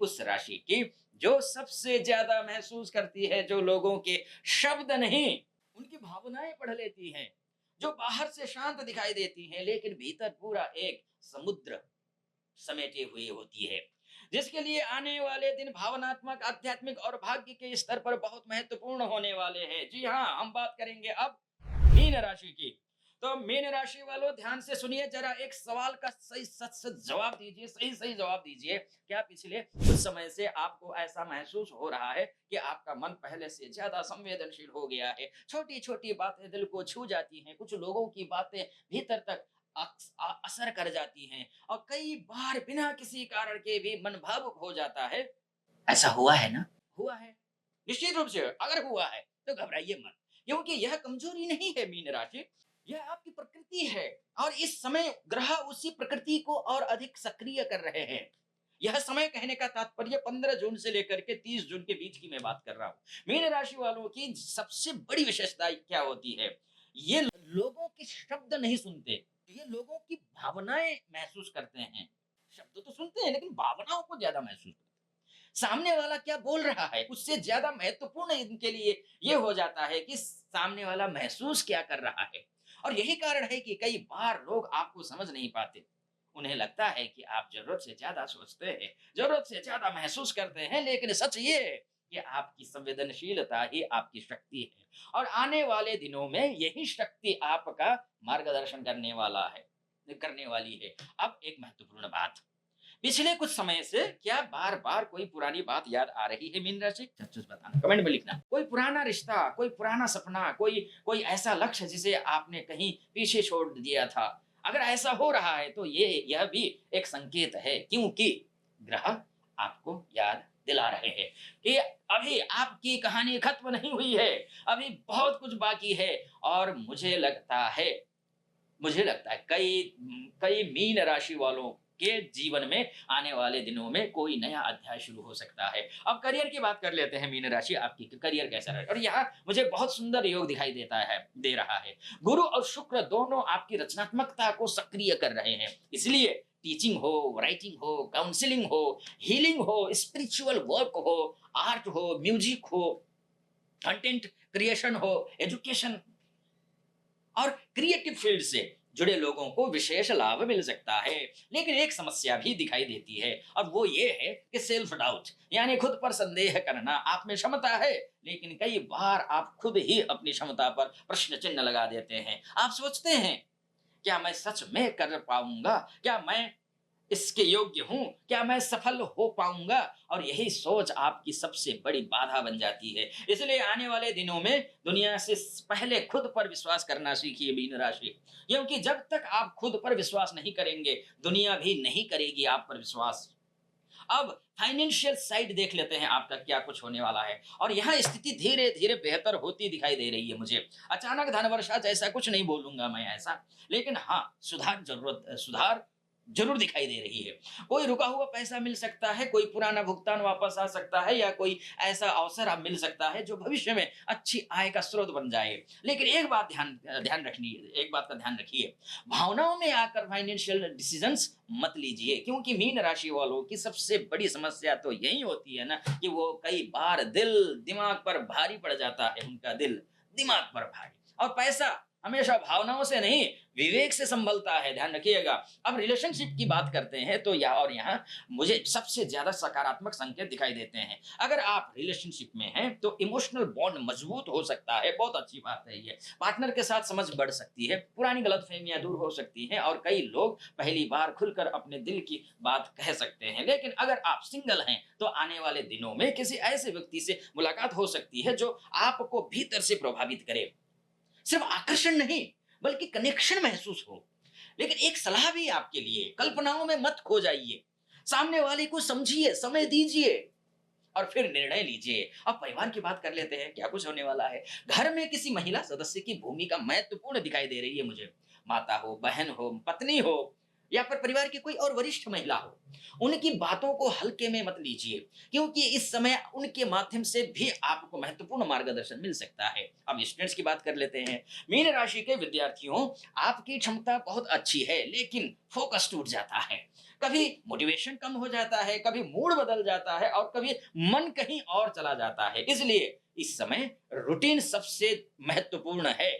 उस राशि की जो सबसे ज्यादा महसूस करती है, जो लोगों के शब्द नहीं, उनकी भावनाएं पढ़ लेती हैं, जो बाहर से शांत दिखाई देती हैं लेकिन भीतर पूरा एक समुद्र समेटे हुए होती है, जिसके लिए आने वाले दिन भावनात्मक, आध्यात्मिक और भाग्य के स्तर पर बहुत महत्वपूर्ण होने वाले हैं। जी हाँ, हम बात करेंगे अब मीन राशि की। तो मीन राशि वालों, ध्यान से सुनिए जरा, एक सवाल का सही सच सच जवाब दीजिए, सही सही जवाब दीजिए। क्या पिछले कुछ समय से आपको ऐसा महसूस हो रहा है कि आपका मन पहले से ज्यादा संवेदनशील हो गया है? छोटी छोटी बातें दिल को छू जाती हैं, कुछ लोगों की बातें भीतर तक असर कर जाती हैं, और कई बार बिना किसी कारण के भी मन भावुक हो जाता है। ऐसा हुआ है ना? हुआ है। निश्चित रूप से अगर हुआ है तो घबराइए मत, क्योंकि यह कमजोरी नहीं है मीन राशि, यह आपकी प्रकृति है। और इस समय ग्रह उसी प्रकृति को और अधिक सक्रिय कर रहे हैं। यह समय कहने का तात्पर्य 15 जून से लेकर के 30 जून के बीच की मैं बात कर रहा हूँ। मीन राशि वालों की सबसे बड़ी विशेषता क्या होती है? ये लोगों के शब्द नहीं सुनते, ये लोगों की भावनाएं महसूस करते हैं। शब्द तो सुनते हैं लेकिन भावनाओं को ज्यादा महसूस करते हैं। सामने वाला क्या बोल रहा है उससे ज्यादा महत्वपूर्ण इनके लिए ये हो जाता है कि सामने वाला महसूस क्या कर रहा है। और यही कारण है कि कई बार लोग आपको समझ नहीं पाते। उन्हें लगता है कि आप जरूरत से ज्यादा सोचते हैं, जरूरत से ज्यादा महसूस करते हैं, लेकिन सच ये है कि आपकी संवेदनशीलता ही आपकी शक्ति है। और आने वाले दिनों में यही शक्ति आपका मार्गदर्शन करने वाली है। अब एक महत्वपूर्ण बात, पिछले कुछ समय से क्या बार बार कोई पुरानी बात याद आ रही है मीन राशि? सच सच बताना, कमेंट में लिखना। कोई पुराना रिश्ता, कोई पुराना सपना, कोई कोई ऐसा लक्ष्य जिसे आपने कहीं पीछे छोड़ दिया था। अगर ऐसा हो रहा है तो यह भी एक संकेत है, क्योंकि ग्रह आपको याद दिला रहे हैं कि अभी आपकी कहानी खत्म नहीं हुई है, अभी बहुत कुछ बाकी है। और मुझे लगता है कई कई मीन राशि वालों के जीवन में आने वाले दिनों में कोई नया अध्याय शुरू हो सकता है। अब करियर की बात कर लेते हैं, मीन राशि आपकी करियर कैसा रहे। और यहाँ मुझे बहुत सुंदर योग दिखाई दे रहा है। गुरु और शुक्र दोनों आपकी रचनात्मकता को सक्रिय कर रहे हैं, इसलिए टीचिंग हो, राइटिंग हो, काउंसलिंग हो, हीलिंग हो, स्पिरिचुअल वर्क हो, आर्ट हो, म्यूजिक हो, कंटेंट क्रिएशन हो, एजुकेशन और क्रिएटिव फील्ड से जुड़े लोगों को विशेष लाभ मिल सकता है। लेकिन एक समस्या भी दिखाई देती है, और वो ये है कि सेल्फ डाउट, यानी खुद पर संदेह करना। आप में क्षमता है, लेकिन कई बार आप खुद ही अपनी क्षमता पर प्रश्न चिन्ह लगा देते हैं। आप सोचते हैं, क्या मैं सच में कर पाऊंगा? क्या मैं इसके योग्य हूँ? क्या मैं सफल हो पाऊँगा? और यही सोच आपकी सबसे बड़ी बाधा बन जाती है। इसलिए आने वाले दिनों में दुनिया से पहले खुद पर विश्वास करना सीखिए मीन राशि। क्योंकि जब तक आप खुद पर विश्वास नहीं करेंगे, दुनिया भी नहीं करेगी आप पर विश्वास। अब फाइनेंशियल साइड देख लेते हैं, आपका क्या कुछ होने वाला है। और यहाँ स्थिति धीरे धीरे बेहतर होती दिखाई दे रही है मुझे। अचानक धन वर्षा जैसा कुछ नहीं बोलूंगा मैं ऐसा, लेकिन हाँ, सुधार जरूर दिखाई दे रही है। कोई रुका हुआ पैसा मिल सकता है, कोई पुराना भुगतान वापस आ सकता है, या कोई ऐसा अवसर अब मिल सकता है जो भविष्य में अच्छी आय का स्रोत बन जाए। लेकिन एक बात का ध्यान रखिए, भावनाओं में आकर फाइनेंशियल डिसीजंस मत लीजिए। क्योंकि मीन राशि वालों की सबसे बड़ी समस्या तो यही होती है ना, कि वो कई बार दिमाग पर भारी पड़ जाता है, उनका दिल दिमाग पर भारी। और पैसा हमेशा भावनाओं से नहीं, विवेक से संभलता है, ध्यान रखिएगा। अब रिलेशनशिप की बात करते हैं तो यहाँ मुझे सबसे ज्यादा सकारात्मक संकेत दिखाई देते हैं। अगर आप रिलेशनशिप में हैं तो इमोशनल बॉन्ड मजबूत हो सकता है, बहुत अच्छी बात है ये। पार्टनर के साथ समझ बढ़ सकती है, पुरानी गलतफहमियां दूर हो सकती हैं, और कई लोग पहली बार खुलकर अपने दिल की बात कह सकते हैं। लेकिन अगर आप सिंगल हैं तो आने वाले दिनों में किसी ऐसे व्यक्ति से मुलाकात हो सकती है जो आपको भीतर से प्रभावित करे। सिर्फ आकर्षण नहीं, बल्कि कनेक्शन महसूस हो। लेकिन एक सलाह भी आपके लिए, कल्पनाओं में मत खो जाइए, सामने वाले को समझिए, समय दीजिए, और फिर निर्णय लीजिए। अब परिवार की बात कर लेते हैं, क्या कुछ होने वाला है। घर में किसी महिला सदस्य की भूमिका महत्वपूर्ण दिखाई दे रही है मुझे। माता हो, बहन हो, पत्नी हो, या फिर परिवार की कोई और वरिष्ठ महिला हो, उनकी बातों को हल्के में मत लीजिए, क्योंकि इस समय उनके माध्यम से भी आपको महत्वपूर्ण मार्गदर्शन मिल सकता है। अब स्टूडेंट्स की बात कर लेते हैं। मीन राशि के विद्यार्थियों, आपकी क्षमता बहुत अच्छी है, लेकिन फोकस टूट जाता है। कभी मोटिवेशन कम हो जाता है, कभी मूड बदल जाता है और कभी मन कहीं और चला जाता है। इसलिए इस समय रूटीन सबसे महत्वपूर्ण है,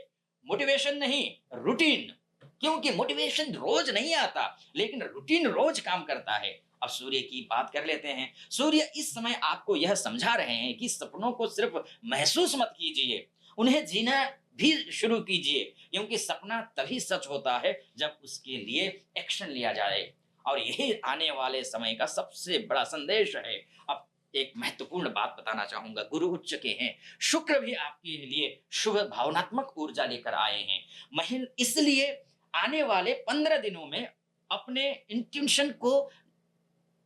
मोटिवेशन नहीं, रूटीन। क्योंकि मोटिवेशन रोज नहीं आता, लेकिन रूटीन रोज काम करता है। अब सूर्य की बात कर लेते हैं। सूर्य इस समय आपको यह समझा रहे हैं कि सपनों को सिर्फ महसूस मत कीजिए, उन्हें जीना भी शुरू कीजिए, क्योंकि सपना तभी सच होता है जब उसके लिए एक्शन लिया जाए। और यही आने वाले समय का सबसे बड़ा संदेश है। अब एक महत्वपूर्ण बात बताना चाहूंगा, गुरु उच्च के हैं, शुक्र भी आपके लिए शुभ भावनात्मक ऊर्जा लेकर आए हैं। महिल इसलिए आने वाले 15 दिनों में अपने इंट्यूशन को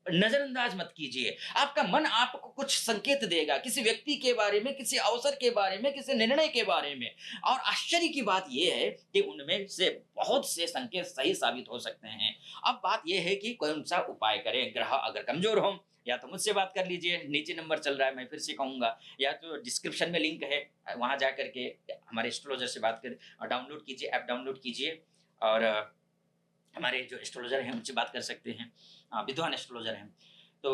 नजरअंदाज मत कीजिए। आपका मन आपको कुछ संकेत देगा, किसी व्यक्ति के बारे में, किसी अवसर के बारे में, किसी निर्णय के बारे में। और आश्चर्य की बात यह है कि उनमें से बहुत से संकेत सही साबित हो सकते हैं। अब बात यह है कि कौन सा उपाय करें। ग्रह अगर कमजोर हो, या तो मुझसे बात कर लीजिए, नीचे नंबर चल रहा है, मैं फिर से कहूंगा, या तो डिस्क्रिप्शन में लिंक है, वहां जा करके हमारे एस्ट्रोलॉजर से बात कर डाउनलोड कीजिए, ऐप डाउनलोड कीजिए। और हमारे जो एस्ट्रोलॉजर हैं उनसे बात कर सकते हैं, विद्वान एस्ट्रोलॉजर हैं, तो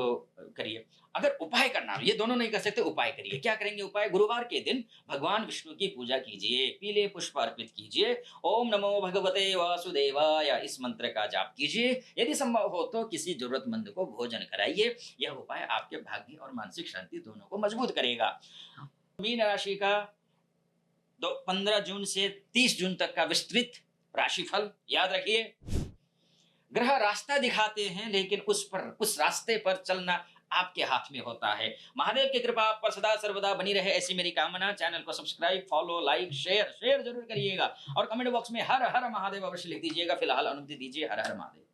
करिए। अगर उपाय करना ये दोनों नहीं कर सकते, उपाय करिए। क्या करेंगे उपाय? गुरुवार के दिन भगवान विष्णु की पूजा कीजिए, पीले पुष्प अर्पित कीजिए, ओम नमो भगवते वासुदेवाय इस मंत्र का जाप कीजिए। यदि संभव हो तो किसी जरूरतमंद को भोजन कराइए। यह उपाय आपके भाग्य और मानसिक शांति दोनों को मजबूत करेगा। मीन राशि का 15 जून से 30 जून तक का विस्तृत राशिफल याद रखिए। ग्रह रास्ता दिखाते हैं, लेकिन उस रास्ते पर चलना आपके हाथ में होता है। महादेव की कृपा आप पर सदा सर्वदा बनी रहे, ऐसी मेरी कामना। चैनल को सब्सक्राइब, फॉलो, लाइक, शेयर जरूर करिएगा और कमेंट बॉक्स में हर हर महादेव अवश्य लिख दीजिएगा। फिलहाल अनुमति दीजिए। हर हर महादेव।